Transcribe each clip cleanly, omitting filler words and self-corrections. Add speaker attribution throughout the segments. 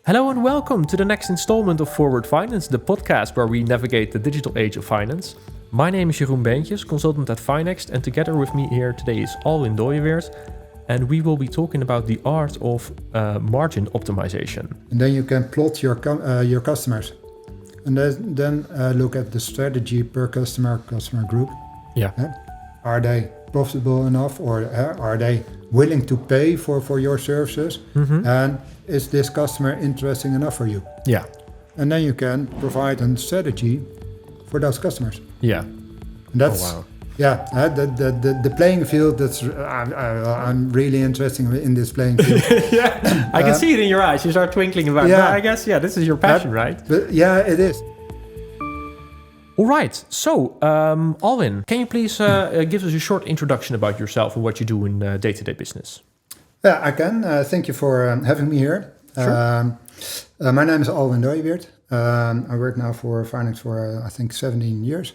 Speaker 1: Hello and welcome to the next installment of Forward Finance, the podcast where we navigate the digital age of finance. My name is Jeroen, consultant at Finext, and together with me here today is Alwin Dooijeweerd, and we will be talking about the art of margin optimization.
Speaker 2: And then you can plot your customers, and then look at the strategy per customer group.
Speaker 1: Yeah.
Speaker 2: Are they profitable enough, or are they willing to pay for your services?
Speaker 1: Mm-hmm.
Speaker 2: And is this customer interesting enough for you?
Speaker 1: Yeah.
Speaker 2: And then you can provide a strategy for those customers.
Speaker 1: Yeah.
Speaker 2: And that's
Speaker 1: wow.
Speaker 2: The playing field. I'm really interested in this playing field.
Speaker 1: Yeah, I can see it in your eyes. You start twinkling about it.
Speaker 2: Yeah.
Speaker 1: Well, I guess, this is your passion, right?
Speaker 2: But yeah, it is.
Speaker 1: All right. So, Alwin, can you please give us a short introduction about yourself and what you do in day-to-day business?
Speaker 2: Yeah, I can. Thank you for having me here.
Speaker 1: Sure.
Speaker 2: My name is Alwin Dooijeweerd. I work now for Finext for, I think, 17 years.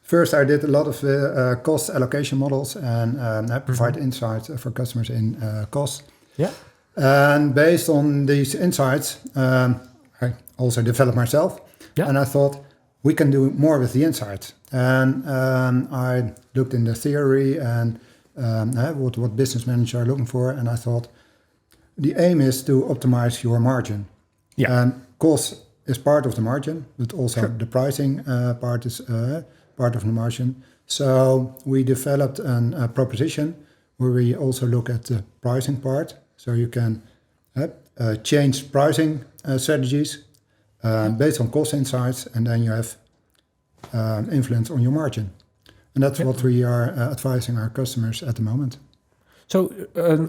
Speaker 2: First, I did a lot of cost allocation models and I provide insights for customers in cost.
Speaker 1: Yeah.
Speaker 2: And based on these insights, I also developed myself.
Speaker 1: Yeah.
Speaker 2: And I thought, we can do more with the insights. And I looked in the theory and what business managers are looking for. And I thought, the aim is to optimize your margin.
Speaker 1: Yeah.
Speaker 2: And cost is part of the margin, but also the pricing part is part of the margin. So we developed a proposition where we also look at the pricing part. So you can change pricing strategies based on cost insights, and then you have influence on your margin. And that's what we are advising our customers at the moment.
Speaker 1: So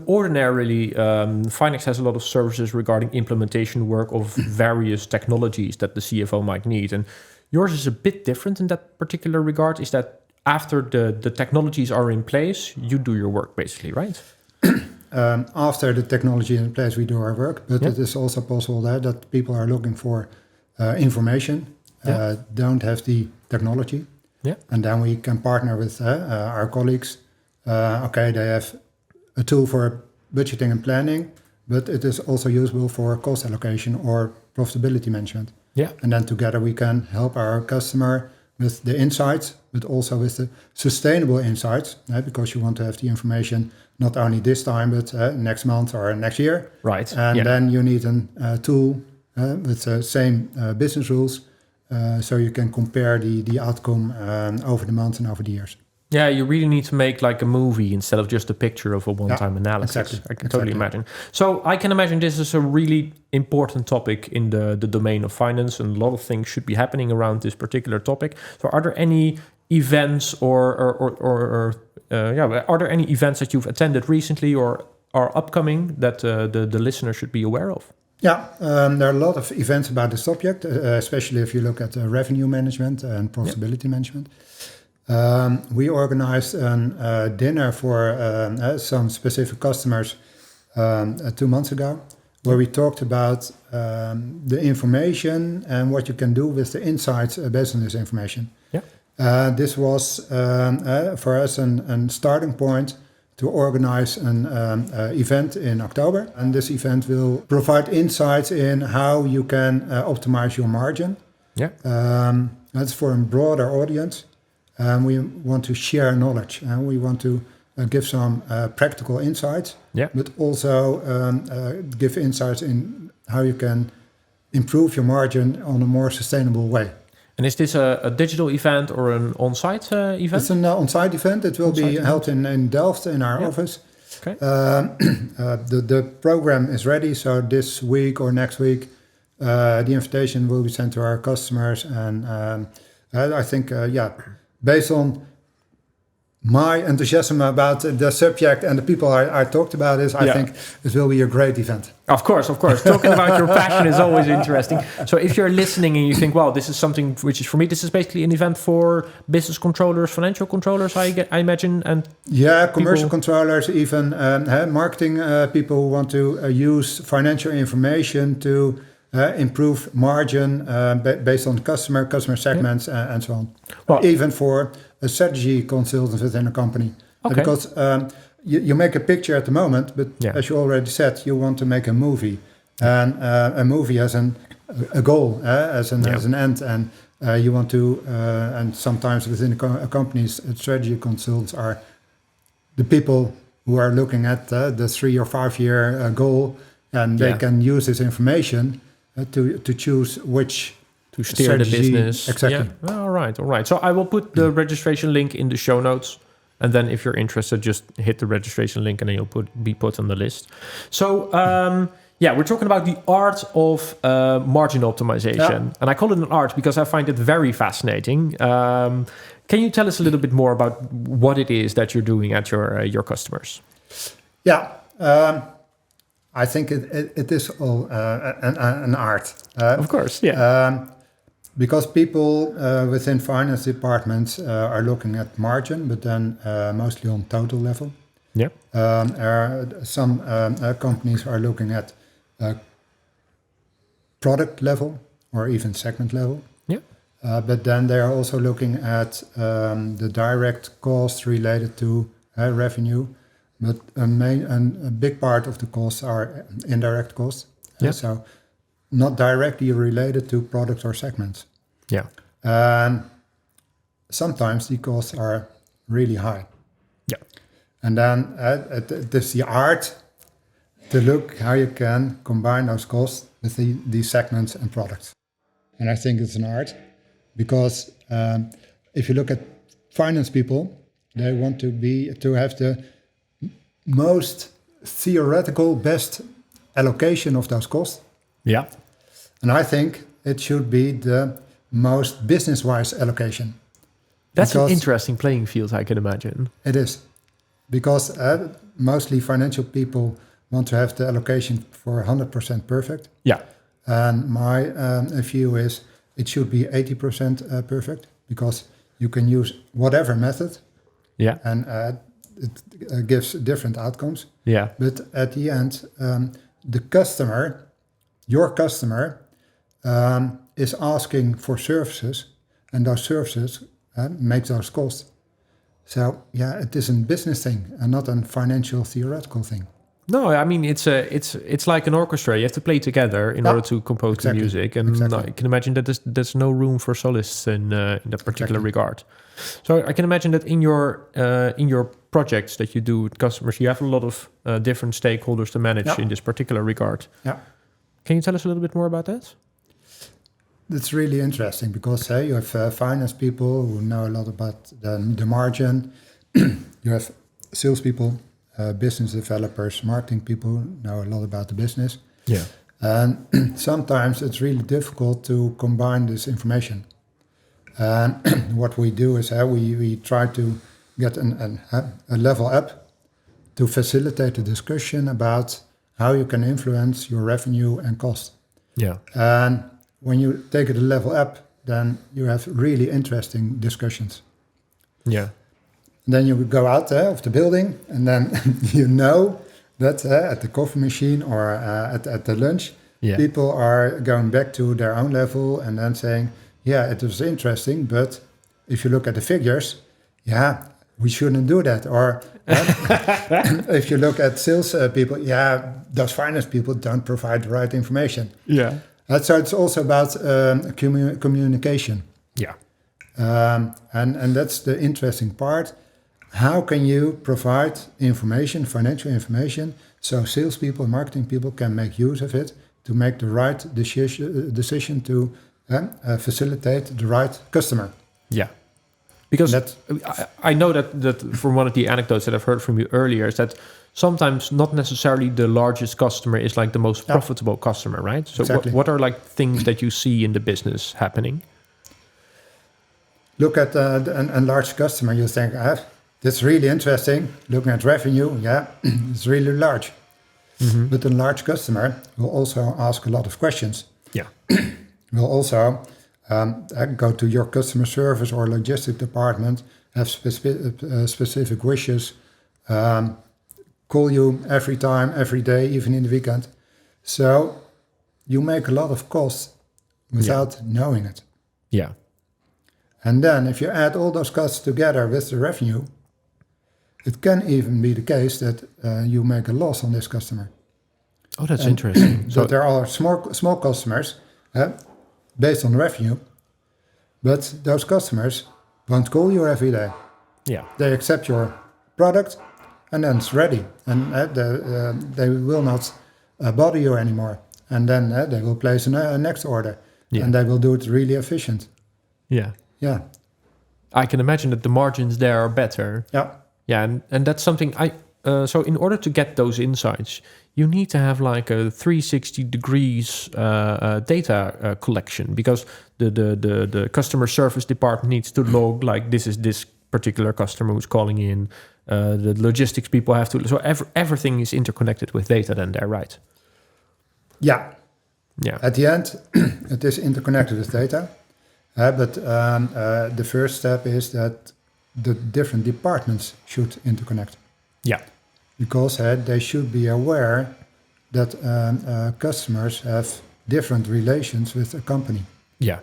Speaker 1: ordinarily, Finext has a lot of services regarding implementation work of various technologies that the CFO might need. And yours is a bit different in that particular regard. Is that after the technologies are in place, you do your work basically, right?
Speaker 2: After the technology is in place, we do our work. But it is also possible that people are looking for information, don't have the technology.
Speaker 1: Yeah.
Speaker 2: And then we can partner with our colleagues. They have a tool for budgeting and planning, but it is also usable for cost allocation or profitability management.
Speaker 1: Yeah.
Speaker 2: And then together we can help our customer with the insights, but also with the sustainable insights, because you want to have the information not only this time, but next month or next year.
Speaker 1: Right.
Speaker 2: And then you need a tool with the same business rules, so you can compare the outcome over the months and over the years.
Speaker 1: Yeah, you really need to make like a movie instead of just a picture of a one-time analysis.
Speaker 2: Exactly.
Speaker 1: I can totally imagine. So I can imagine this is a really important topic in the domain of finance, and a lot of things should be happening around this particular topic. So are there any events are there any events that you've attended recently or are upcoming that the listener should be aware of?
Speaker 2: Yeah, there are a lot of events about this subject, especially if you look at revenue management and profitability management. We organized a dinner for some specific customers 2 months ago, where we talked about the information and what you can do with the insights based on this information. Yeah. This was for us a starting point to organize an event in October. And this event will provide insights in how you can optimize your margin.
Speaker 1: Yeah.
Speaker 2: That's for a broader audience. We want to share knowledge, and we want to give some practical insights, but also give insights in how you can improve your margin on a more sustainable way.
Speaker 1: And is this a digital event or an on-site event?
Speaker 2: It's an on-site event. It will be held in Delft in our office.
Speaker 1: Okay.
Speaker 2: The program is ready, so this week or next week, the invitation will be sent to our customers, and I think, based on my enthusiasm about the subject and the people I talked about this, I think it will be a great event.
Speaker 1: Of course. Talking about your passion is always interesting. So if you're listening and you think, wow, this is something which is for me, this is basically an event for business controllers, financial controllers, I imagine. And
Speaker 2: commercial controllers, even marketing people who want to use financial information to improve margin based on customer segments and so on. Well, even for a strategy consultant within a company. Okay. Because you make a picture at the moment, but as you already said, you want to make a movie. And a movie as a goal, as an end, and you want to, and sometimes within companies, strategy consultants are the people who are looking at the 3 or 5 year goal, and they can use this information to choose which
Speaker 1: to steer strategy, the business.
Speaker 2: Exactly.
Speaker 1: Yeah. All right. So I will put the registration link in the show notes. And then if you're interested, just hit the registration link and then you'll be put on the list. So, we're talking about the art of margin optimization. Yeah. And I call it an art because I find it very fascinating. Can you tell us a little bit more about what it is that you're doing at your customers?
Speaker 2: Yeah. I think it is all an art.
Speaker 1: Of course, yeah.
Speaker 2: Because people within finance departments are looking at margin, but then mostly on total level.
Speaker 1: Yeah.
Speaker 2: Some companies are looking at product level or even segment level.
Speaker 1: Yeah.
Speaker 2: But then they are also looking at the direct costs related to revenue. But a big part of the costs are indirect costs.
Speaker 1: Yeah.
Speaker 2: So not directly related to products or segments.
Speaker 1: Yeah.
Speaker 2: And sometimes the costs are really high.
Speaker 1: Yeah.
Speaker 2: And then it is the art to look how you can combine those costs with these segments and products. And I think it's an art because if you look at finance people, they want to have the most theoretical best allocation of those costs.
Speaker 1: Yeah.
Speaker 2: And I think it should be the most business-wise allocation.
Speaker 1: That's an interesting playing field, I can imagine.
Speaker 2: It is. Because mostly financial people want to have the allocation for 100% perfect.
Speaker 1: Yeah.
Speaker 2: And my view is it should be 80% perfect because you can use whatever method.
Speaker 1: Yeah.
Speaker 2: And it gives different outcomes.
Speaker 1: Yeah.
Speaker 2: But at the end, the customer, your customer, is asking for services, and those services make those costs. So it is a business thing and not a financial theoretical thing.
Speaker 1: No, I mean it's like an orchestra. You have to play together in order to compose the music, and I can imagine that there's no room for solists in that particular regard. So I can imagine that in your projects that you do with customers, you have a lot of different stakeholders to manage in this particular regard.
Speaker 2: Yeah.
Speaker 1: Can you tell us a little bit more about that?
Speaker 2: It's really interesting because you have finance people who know a lot about the margin. You have salespeople, business developers, marketing people know a lot about the business.
Speaker 1: Yeah.
Speaker 2: And sometimes it's really difficult to combine this information. And what we do is we try to get a level up to facilitate a discussion about how you can influence your revenue and cost.
Speaker 1: Yeah.
Speaker 2: And when you take it a level up, then you have really interesting discussions.
Speaker 1: Yeah.
Speaker 2: Then you go out of the building, and then you know that at the coffee machine or at the lunch, people are going back to their own level and then saying, it was interesting, but if you look at the figures, we shouldn't do that. Or if you look at sales people, those finance people don't provide the right information.
Speaker 1: Yeah.
Speaker 2: So it's also about communication.
Speaker 1: Yeah.
Speaker 2: And that's the interesting part. How can you provide information, financial information, so salespeople, marketing people can make use of it to make the right decision to facilitate the right customer?
Speaker 1: Yeah. Because I know that from one of the anecdotes that I've heard from you earlier is that sometimes not necessarily the largest customer is like the most profitable customer, right? So
Speaker 2: exactly.
Speaker 1: what are like things that you see in the business happening?
Speaker 2: Look at a large customer, you think, that's really interesting. Looking at revenue, it's really large. Mm-hmm. But a large customer will also ask a lot of questions.
Speaker 1: Yeah.
Speaker 2: Will also go to your customer service or logistic department, have specific wishes, call you every time, every day, even in the weekend. So you make a lot of costs without knowing it.
Speaker 1: Yeah.
Speaker 2: And then if you add all those costs together with the revenue, it can even be the case that you make a loss on this customer.
Speaker 1: Oh, that's
Speaker 2: And
Speaker 1: interesting.
Speaker 2: So there are small customers based on revenue, but those customers won't call you every day.
Speaker 1: yeah,
Speaker 2: They accept your product, and then it's ready, and they will not bother you anymore. And then they will place a next order,
Speaker 1: Yeah.
Speaker 2: and they will do it really efficient.
Speaker 1: yeah.
Speaker 2: Yeah,
Speaker 1: I can imagine that the margins there are better.
Speaker 2: yeah,
Speaker 1: Yeah, and that's something so in order to get those insights, you need to have like a 360 degrees data collection, because the customer service department needs to log like this is this particular customer who's calling in. The logistics people have to. So everything is interconnected with data. Then they're right.
Speaker 2: yeah.
Speaker 1: Yeah,
Speaker 2: At the end, it is interconnected with data, but the first step is that the different departments should interconnect,
Speaker 1: yeah,
Speaker 2: because they should be aware that customers have different relations with a company,
Speaker 1: yeah,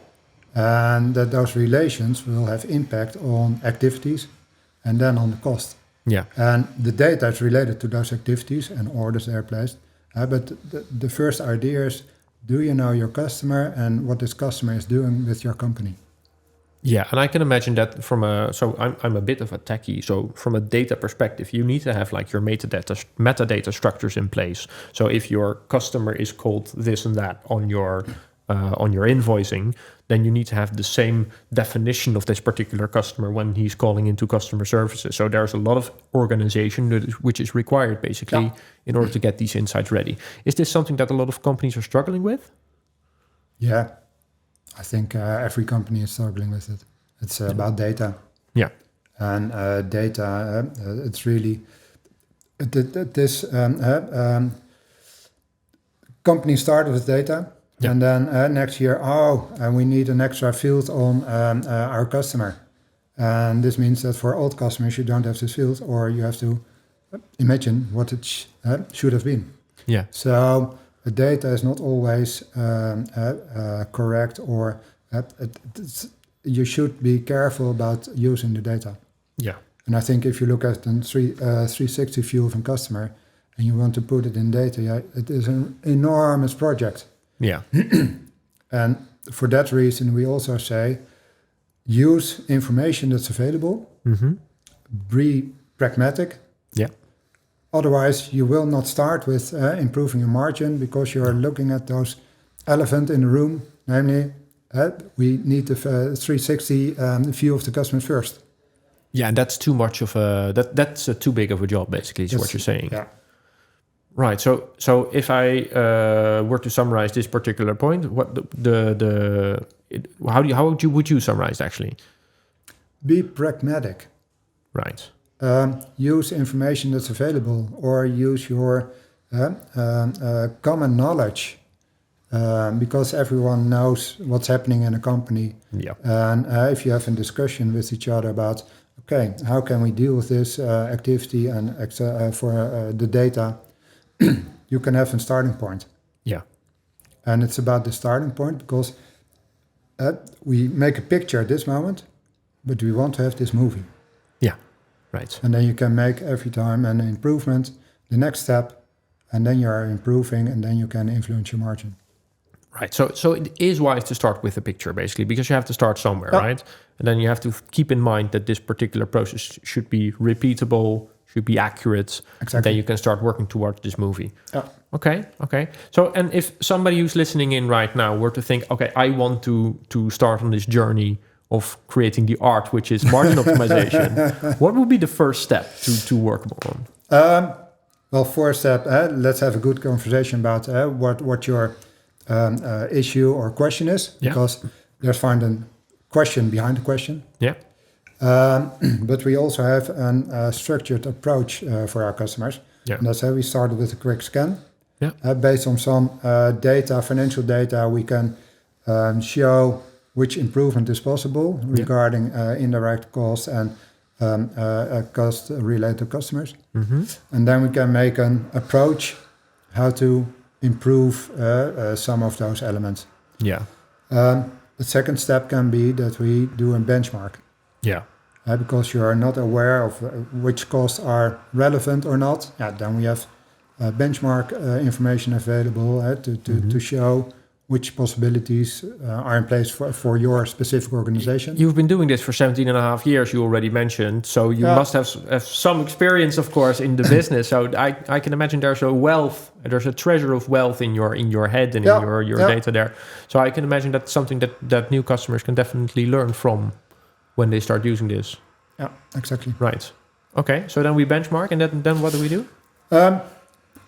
Speaker 2: and that those relations will have impact on activities and then on the cost.
Speaker 1: yeah,
Speaker 2: And the data is related to those activities and orders they are placed. But the first idea is, do you know your customer and what this customer is doing with your company?
Speaker 1: yeah. And I can imagine that from I'm a bit of a techie. So from a data perspective, you need to have like your metadata structures in place. So if your customer is called this and that on your invoicing, then you need to have the same definition of this particular customer when he's calling into customer services. So there's a lot of organization which is required basically in order to get these insights ready. Is this something that a lot of companies are struggling with?
Speaker 2: Yeah, I think every company is struggling with it. It's about data.
Speaker 1: Yeah,
Speaker 2: And data, it's really, company started with data.
Speaker 1: Yeah.
Speaker 2: And then next year, we need an extra field on our customer. And this means that for old customers, you don't have this field, or you have to imagine what it should have been.
Speaker 1: yeah,
Speaker 2: So the data is not always correct, or you should be careful about using the data.
Speaker 1: yeah,
Speaker 2: And I think if you look at the 360 view of a customer and you want to put it in data, it is an enormous project.
Speaker 1: yeah,
Speaker 2: And for that reason, we also say, use information that's available, be pragmatic.
Speaker 1: yeah,
Speaker 2: Otherwise, you will not start with improving your margin, because you are looking at those elephant in the room, namely, we need the 360 view of the customer first.
Speaker 1: yeah. And that's too much of that's too big of a job, basically, is what you're saying.
Speaker 2: Yeah.
Speaker 1: Right. So if I were to summarize this particular point, what how would you summarize it actually?
Speaker 2: Be pragmatic.
Speaker 1: Right.
Speaker 2: Use information that's available, or use your common knowledge, because everyone knows what's happening in a company.
Speaker 1: Yeah.
Speaker 2: And if you have a discussion with each other about, okay, how can we deal with this activity and for the data, you can have a starting point.
Speaker 1: Yeah.
Speaker 2: And it's about the starting point, because we make a picture at this moment, but we want to have this movie.
Speaker 1: Yeah. Right.
Speaker 2: And then you can make every time an improvement, the next step, and then you are improving, and then you can influence your margin.
Speaker 1: Right. So it is wise to start with a picture, basically, because you have to start somewhere,
Speaker 2: Yeah.
Speaker 1: right? And then you have to keep in mind that this particular process should be repeatable, should be accurate.
Speaker 2: Exactly.
Speaker 1: And then you can start working towards this movie.
Speaker 2: Yeah.
Speaker 1: Okay. So, and if somebody who's listening in right now were to think, okay, I want to start on this journey of creating the art, which is margin optimization, what would be the first step to work on?
Speaker 2: Well, first step, let's have a good conversation about what your issue or question is,
Speaker 1: Yeah.
Speaker 2: because there's find a question behind the question.
Speaker 1: Yeah.
Speaker 2: But we also have a structured approach for our customers.
Speaker 1: Yeah.
Speaker 2: And that's how we started with a quick scan.
Speaker 1: Yeah.
Speaker 2: Based on some data, financial data, we can show which improvement is possible regarding indirect costs and cost related to customers. And then we can make an approach how to improve some of those elements.
Speaker 1: Yeah.
Speaker 2: The second step can be that we do a benchmark.
Speaker 1: Yeah.
Speaker 2: Because you are not aware of which costs are relevant or not. Then we have benchmark information available to show which possibilities are in place for your specific organization.
Speaker 1: You've been doing this for 17 and a half years, you already mentioned. So you must have some experience, of course, in the business. So I can imagine there's a treasure of wealth in your head and in your data there. So I can imagine that's something that new customers can definitely learn from when they start using this.
Speaker 2: Yeah, exactly.
Speaker 1: Right. Okay, so then we benchmark, and then what do we do?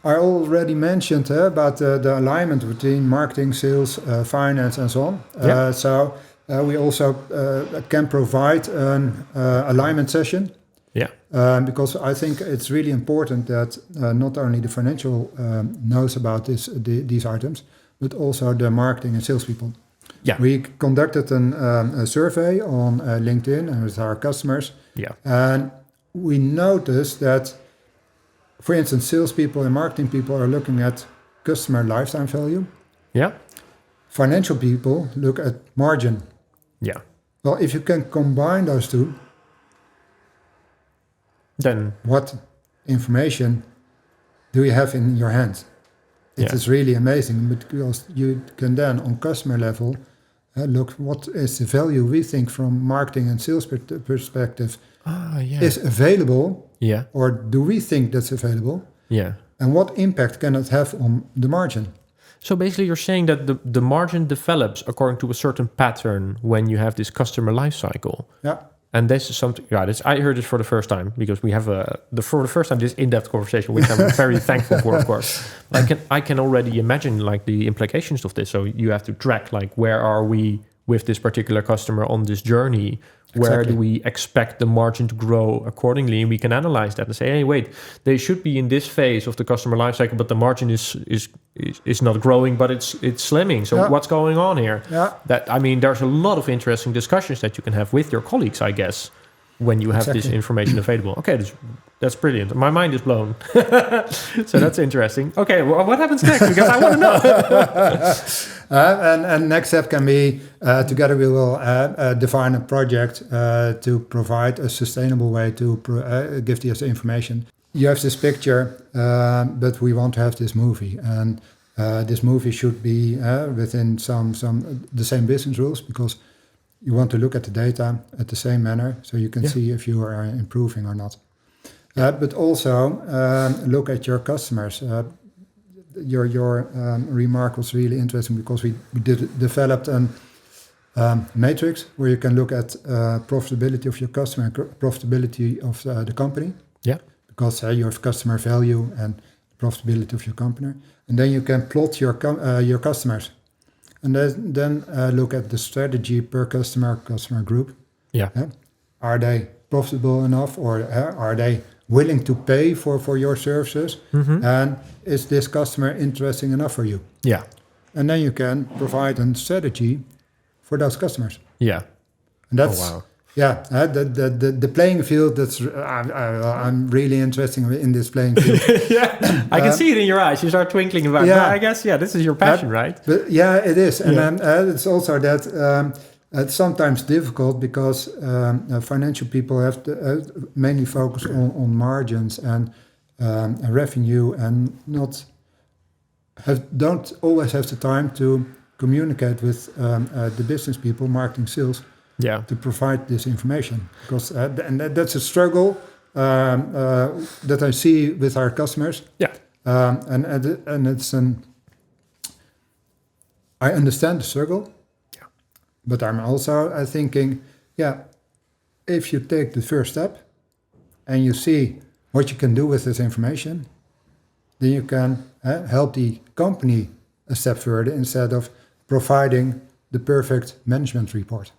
Speaker 2: I already mentioned about the alignment between marketing, sales, finance, and so on. So we also can provide an alignment session. Yeah. Because I think it's really important that not only the financial knows about these items, but also the marketing and salespeople. Yeah. We conducted a survey on LinkedIn and with our customers. Yeah. And we noticed that, for instance, salespeople and marketing people are looking at customer lifetime value. Yeah. Financial people look at margin. Yeah. Well, if you can combine those two, then what information do you have in your hands? It is really amazing, because you can then, on customer level, look what is the value we think from marketing and sales perspective is available. Yeah. Or do we think that's available? Yeah. And what impact can it have on the margin?
Speaker 1: So basically you're saying that the margin develops according to a certain pattern when you have this customer life cycle. Yeah. And this is something, I heard this for the first time, because we have for the first time this in-depth conversation, which I'm very thankful for, of course. I can already imagine like the implications of this. So you have to track like, where are we with this particular customer on this journey? Where do we expect the margin to grow accordingly? And we can analyze that and say, hey, wait, they should be in this phase of the customer lifecycle, but the margin is not growing, but it's slimming. So what's going on here? Yeah. There's a lot of interesting discussions that you can have with your colleagues, I guess, when you have this information available. Okay, that's brilliant. My mind is blown. So that's interesting. Okay, well, what happens next? Because I want to know.
Speaker 2: And next step can be, together we will define a project to provide a sustainable way to give this information. You have this picture, but we want to have this movie. And this movie should be within the same business rules, because you want to look at the data at the same manner, so you can see if you are improving or not. But also look at your customers. Your remark was really interesting, because we developed a matrix where you can look at profitability of your customer and profitability of the company. Yeah. Because you have customer value and profitability of your company, and then you can plot your customers. And then look at the strategy per customer group. Yeah. Are they profitable enough, or are they willing to pay for your services? Mm-hmm. And is this customer interesting enough for you? Yeah. And then you can provide a strategy for those customers. Yeah. And that's the playing field. That's I'm really interested in this playing field.
Speaker 1: Yeah, I can see it in your eyes. You start twinkling about. Yeah, I guess this is your passion, right?
Speaker 2: But it is, and then it's also that it's sometimes difficult, because financial people have to mainly focus on margins and revenue, and don't always have the time to communicate with the business people, marketing, sales. Yeah. To provide this information, because and that's a struggle that I see with our customers. Yeah. And it's I understand the struggle. Yeah. But I'm also thinking, if you take the first step and you see what you can do with this information, then you can help the company a step further, instead of providing the perfect management report.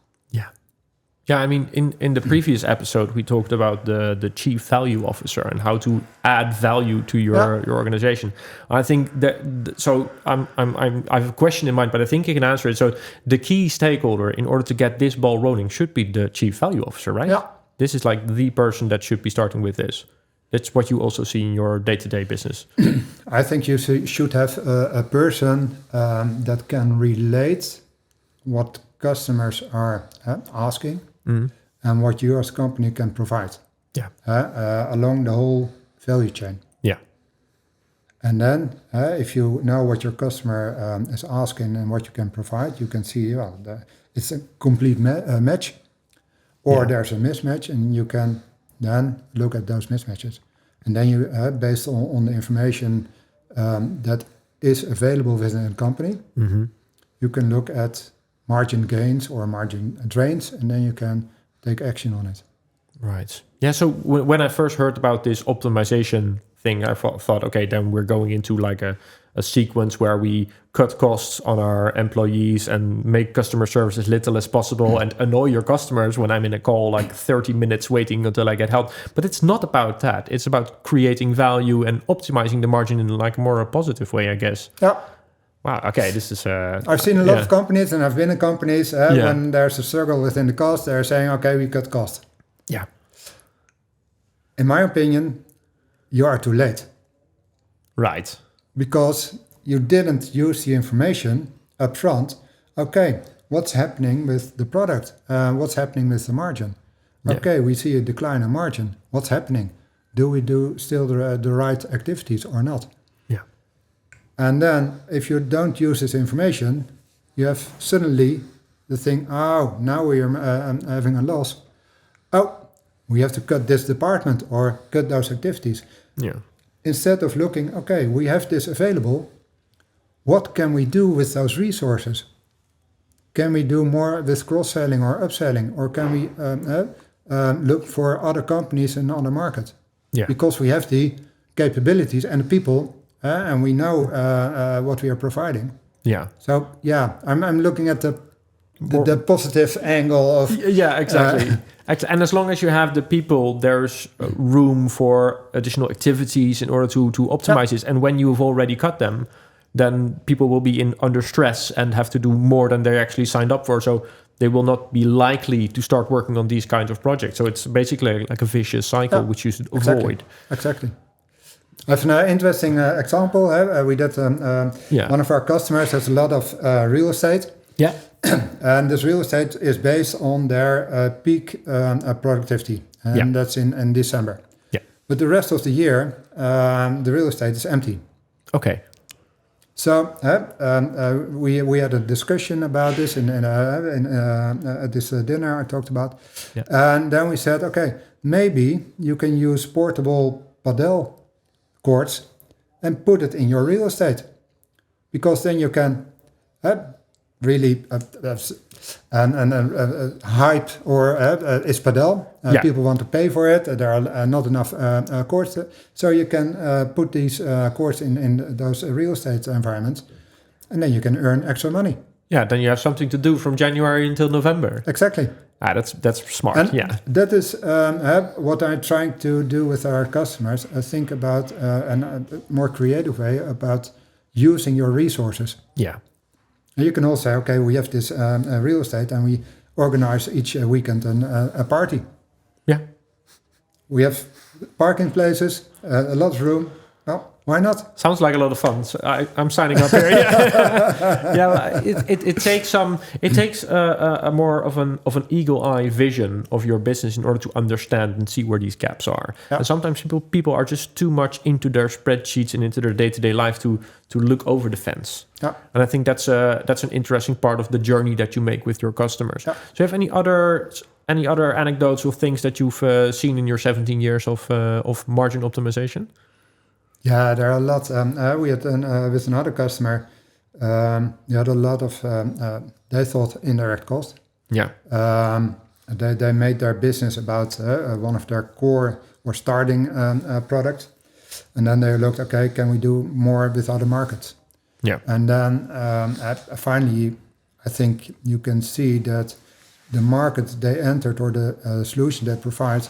Speaker 1: Yeah, in the previous episode, we talked about the chief value officer and how to add value to your organization. I think that, so I have a question in mind, but I think you can answer it. So the key stakeholder in order to get this ball rolling should be the chief value officer, right? Yeah. This is like the person that should be starting with this. That's what you also see in your day-to-day business.
Speaker 2: I think you should have a person that can relate what customers are asking. Mm-hmm. And what you as a company can provide along the whole value chain. Yeah. And then if you know what your customer is asking and what you can provide, you can see, well, it's a complete match, or there's a mismatch, and you can then look at those mismatches. And then you, based on the information that is available within a company, you can look at margin gains or margin drains, and then you can take action on it.
Speaker 1: Right. Yeah. So when I first heard about this optimization thing, I thought, okay, then we're going into like a sequence where we cut costs on our employees and make customer service as little as possible and annoy your customers when I'm in a call, like 30 minutes waiting until I get help. But it's not about that. It's about creating value and optimizing the margin in like more a positive way, I guess.
Speaker 2: Yeah.
Speaker 1: Wow. Okay. This is.
Speaker 2: I've seen a lot of companies, and I've been in companies when there's a struggle within the cost. They're saying, "Okay, we cut cost."
Speaker 1: Yeah.
Speaker 2: In my opinion, you are too late.
Speaker 1: Right.
Speaker 2: Because you didn't use the information up front. Okay, what's happening with the product? What's happening with the margin? Okay, we see a decline in margin. What's happening? Do we do still the right activities or not?
Speaker 1: Yeah.
Speaker 2: And then if you don't use this information, you have suddenly the thing, oh, now we are having a loss. Oh, we have to cut this department or cut those activities.
Speaker 1: Yeah.
Speaker 2: Instead of looking, okay, we have this available. What can we do with those resources? Can we do more with cross-selling or upselling? Or can we look for other companies in other markets?
Speaker 1: Yeah.
Speaker 2: Because we have the capabilities and the people, and we know what we are providing.
Speaker 1: Yeah.
Speaker 2: So, yeah, I'm looking at the positive angle of...
Speaker 1: Yeah, exactly. And as long as you have the people, there's room for additional activities in order to optimize this. And when you've already cut them, then people will be under stress and have to do more than they actually signed up for. So they will not be likely to start working on these kinds of projects. So it's basically like a vicious cycle, which you should avoid.
Speaker 2: Exactly. I have an interesting example. We did one of our customers has a lot of real estate.
Speaker 1: Yeah.
Speaker 2: And this real estate is based on their peak productivity. And that's in December.
Speaker 1: Yeah.
Speaker 2: But the rest of the year, the real estate is empty.
Speaker 1: Okay.
Speaker 2: So we had a discussion about this at this dinner I talked about. Yeah. And then we said, okay, maybe you can use portable padel courts and put it in your real estate. Because then you can really hype or is padel. People want to pay for it. There are not enough courts. So you can put these courts in those real estate environments, and then you can earn extra money.
Speaker 1: Yeah, then you have something to do from January until November.
Speaker 2: Exactly.
Speaker 1: That's smart.
Speaker 2: And that is what I'm trying to do with our customers. I think about a more creative way about using your resources.
Speaker 1: Yeah.
Speaker 2: And you can also say, okay, we have this real estate and we organize each weekend a party.
Speaker 1: Yeah. We
Speaker 2: have parking places, a lot of room. Well, why not?
Speaker 1: Sounds like a lot of fun. So I'm signing up here. It takes a more of an eagle eye vision of your business in order to understand and see where these gaps are. Yeah. And sometimes people are just too much into their spreadsheets and into their day-to-day life to look over the fence. Yeah. And I think that's an interesting part of the journey that you make with your customers. Yeah. So, you have any other anecdotes or things that you've seen in your 17 years of margin optimization?
Speaker 2: Yeah, there are a lot. We had with another customer, they had a lot of, they thought indirect cost.
Speaker 1: Yeah.
Speaker 2: They made their business about one of their core or starting products. And then they looked, okay, can we do more with other markets?
Speaker 1: Yeah.
Speaker 2: And then finally, I think you can see that the market they entered or the solution they provide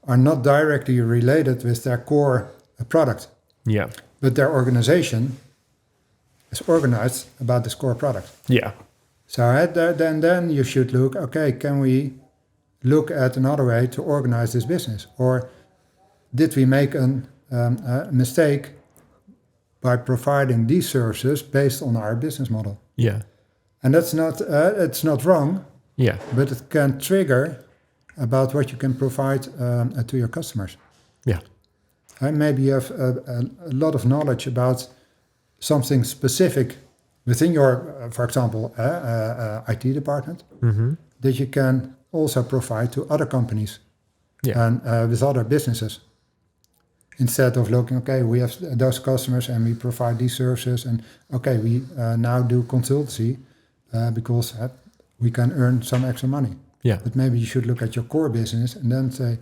Speaker 2: are not directly related with their core product.
Speaker 1: Yeah.
Speaker 2: But their organization is organized about this core product.
Speaker 1: Yeah.
Speaker 2: So then you should look, okay, can we look at another way to organize this business? Or did we make a mistake by providing these services based on our business model?
Speaker 1: Yeah.
Speaker 2: And that's not, it's not wrong.
Speaker 1: Yeah.
Speaker 2: But it can trigger about what you can provide to your customers.
Speaker 1: Yeah.
Speaker 2: maybe you have a lot of knowledge about something specific within your, for example, IT department, that you can also provide to other companies and with other businesses. Instead of looking, okay, we have those customers and we provide these services, and okay, we now do consultancy because we can earn some extra money.
Speaker 1: Yeah.
Speaker 2: But maybe you should look at your core business and then say,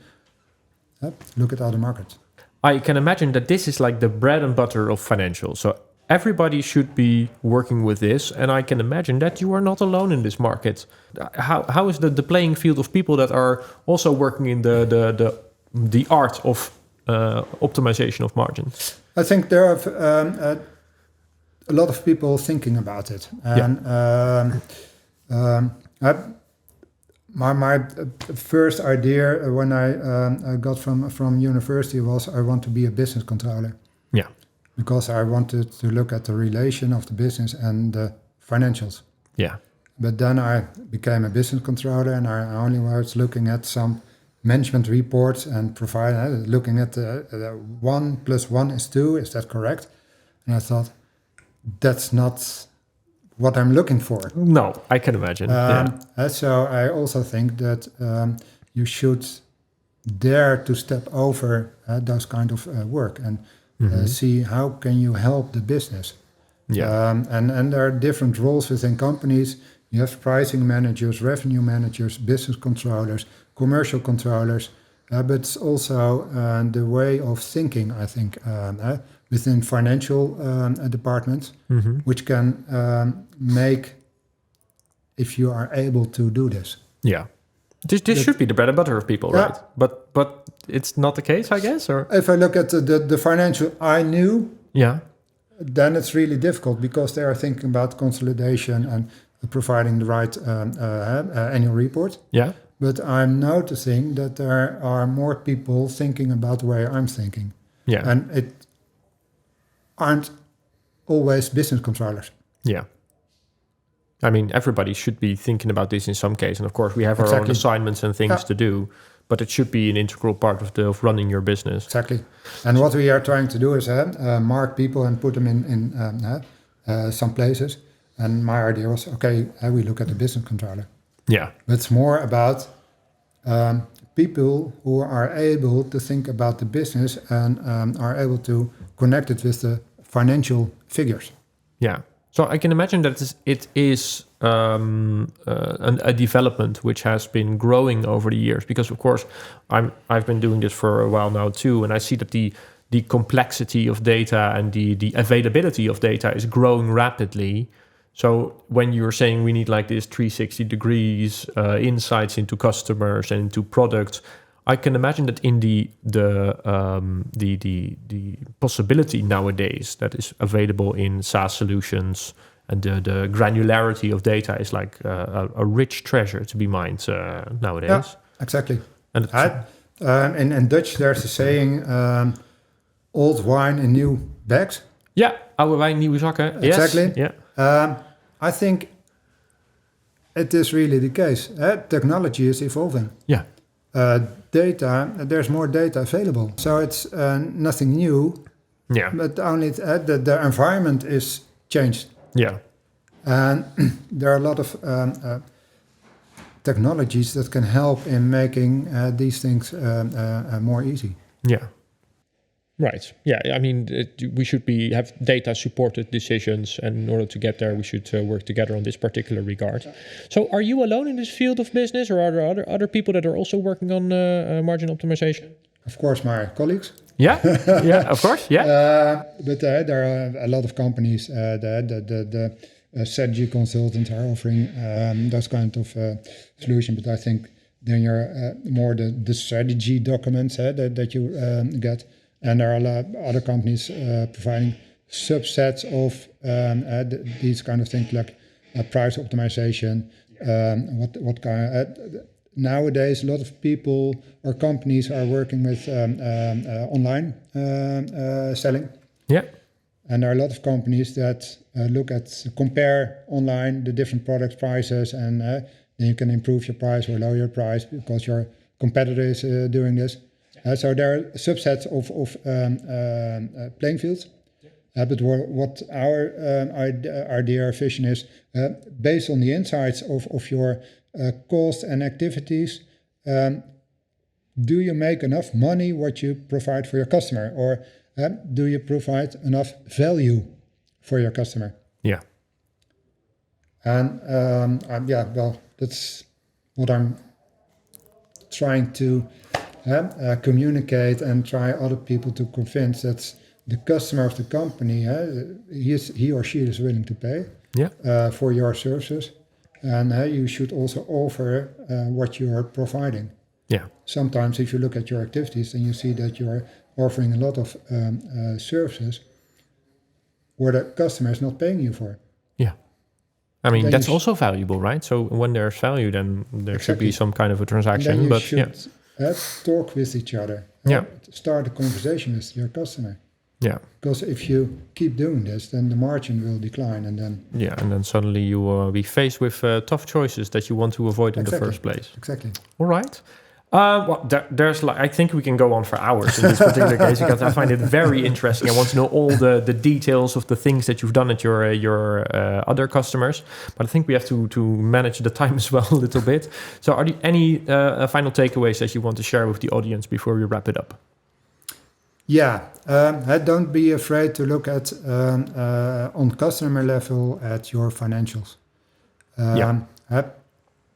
Speaker 2: look at other markets.
Speaker 1: I can imagine that this is like the bread and butter of financials. So everybody should be working with this, and I can imagine that you are not alone in this market. How is the playing field of people that are also working in the art of optimization of margins?
Speaker 2: I think there are a lot of people thinking about it, and my first idea when I got from university was I want to be a business controller.
Speaker 1: Yeah.
Speaker 2: Because I wanted to look at the relation of the business and the financials.
Speaker 1: Yeah.
Speaker 2: But then I became a business controller, and I only was looking at some management reports and looking at the 1 + 1 is 2, is that correct? And I thought, that's not what I'm looking for.
Speaker 1: No, I can imagine.
Speaker 2: So I also think that you should dare to step over those kind of work and see how can you help the business.
Speaker 1: Yeah.
Speaker 2: And there are different roles within companies. You have pricing managers, revenue managers, business controllers, commercial controllers, but it's also the way of thinking, I think, within financial departments, which can make, if you are able to do this.
Speaker 1: Yeah. This should be the bread and butter of people, right? But it's not the case, I guess? Or
Speaker 2: if I look at the financial I knew, then it's really difficult because they are thinking about consolidation and providing the right annual report.
Speaker 1: Yeah.
Speaker 2: But I'm noticing that there are more people thinking about the way I'm thinking.
Speaker 1: Yeah.
Speaker 2: And it aren't always business controllers.
Speaker 1: Yeah. I mean, everybody should be thinking about this in some case. And of course, we have our own assignments and things to do, but it should be an integral part of running your business.
Speaker 2: Exactly. And what we are trying to do is mark people and put them in some places. And my idea was, okay, we look at the business controller.
Speaker 1: Yeah.
Speaker 2: But it's more about people who are able to think about the business and are able to connect it with the financial figures.
Speaker 1: Yeah. So I can imagine that it is a development which has been growing over the years, because of course I've been doing this for a while now too, and I see that the complexity of data and the availability of data is growing rapidly. So when you're saying we need like this 360 degrees insights into customers and into products, I can imagine that in the possibility nowadays that is available in SaaS solutions, and the granularity of data is like a rich treasure to be mined nowadays.
Speaker 2: Yeah, exactly.
Speaker 1: And
Speaker 2: in Dutch, there's a saying, old wine in new bags.
Speaker 1: Yeah, oude wijn, nieuwe zakken.
Speaker 2: Exactly.
Speaker 1: Yes. Yeah.
Speaker 2: I think it is really the case. Technology is evolving.
Speaker 1: Yeah.
Speaker 2: Data, there's more data available. So it's nothing new.
Speaker 1: Yeah.
Speaker 2: But only the environment is changed.
Speaker 1: Yeah.
Speaker 2: And there are a lot of technologies that can help in making these things more easy.
Speaker 1: Yeah. Right. Yeah. I mean, we should have data-supported decisions, and in order to get there, we should work together on this particular regard. So, are you alone in this field of business, or are there other people that are also working on margin optimization?
Speaker 2: Of course, my colleagues.
Speaker 1: Yeah. Yeah. Of course. Yeah.
Speaker 2: But there are a lot of companies. The strategy consultants are offering those kind of solutions. But I think then you're more the strategy documents that you get. And there are a lot of other companies providing subsets of these kind of things, like price optimization. What kind? Nowadays, a lot of people or companies are working with online selling.
Speaker 1: Yeah.
Speaker 2: And there are a lot of companies that compare online the different product prices, and then you can improve your price or lower your price because your competitor is doing this. So there are subsets of playing fields. But what our idea or vision is, based on the insights of your costs and activities, do you make enough money what you provide for your customer? Or do you provide enough value for your customer?
Speaker 1: Yeah.
Speaker 2: And that's what I'm trying to communicate and try other people to convince. That's the customer of the company, he or she is willing to pay for your services, and you should also offer what you are providing.
Speaker 1: Yeah.
Speaker 2: Sometimes if you look at your activities and you see that you are offering a lot of services where the customer is not paying you for.
Speaker 1: Yeah. I mean,
Speaker 2: then
Speaker 1: that's also valuable, right? So when there's value, then there should be some kind of a transaction.
Speaker 2: And then you
Speaker 1: but
Speaker 2: should talk with each other. Start a conversation with your customer.
Speaker 1: Yeah.
Speaker 2: Because if you keep doing this, then the margin will decline, and then
Speaker 1: and then suddenly you will be faced with tough choices that you want to avoid in the first place.
Speaker 2: Exactly.
Speaker 1: All right. There's I think we can go on for hours in this particular case because I find it very interesting. I want to know all the details of the things that you've done at your other customers, but I think we have to manage the time as well a little bit. So, are there any final takeaways that you want to share with the audience before we wrap it up?
Speaker 2: Yeah, don't be afraid to look at on customer level at your financials.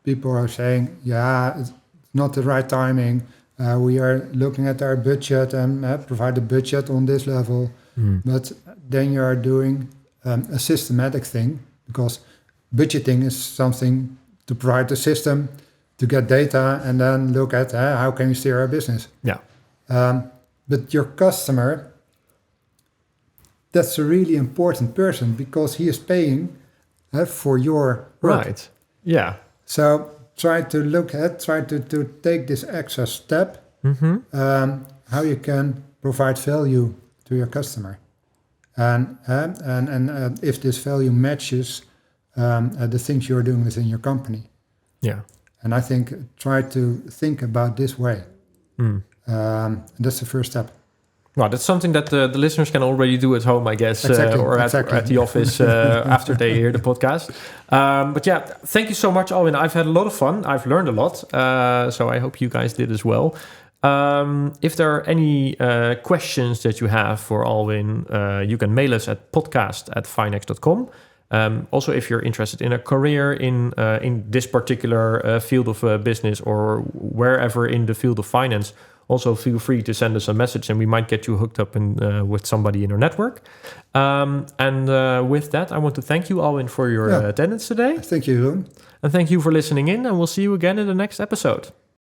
Speaker 2: People are saying, it's not the right timing. We are looking at our budget and provide a budget on this level. But then you are doing a systematic thing, because budgeting is something to provide the system, to get data, and then look at how can you steer our business.
Speaker 1: Yeah.
Speaker 2: But your customer, that's a really important person because he is paying for your work.
Speaker 1: Right. Yeah.
Speaker 2: So try to take this extra step, how you can provide value to your customer. And if this value matches the things you're doing within your company.
Speaker 1: Yeah.
Speaker 2: And I think try to think about this way. That's the first step.
Speaker 1: Well, that's something that the listeners can already do at home, I guess, or at the office after they hear the podcast. But yeah, thank you so much, Alwin. I've had a lot of fun. I've learned a lot. So I hope you guys did as well. If there are any questions that you have for Alwin, you can mail us at podcast@finex.com. Also, if you're interested in a career in this particular field of business or wherever in the field of finance, also feel free to send us a message and we might get you hooked up with somebody in our network. With that, I want to thank you, Alwin, for your attendance today.
Speaker 2: Thank you, Jeroen.
Speaker 1: And thank you for listening in, and we'll see you again in the next episode.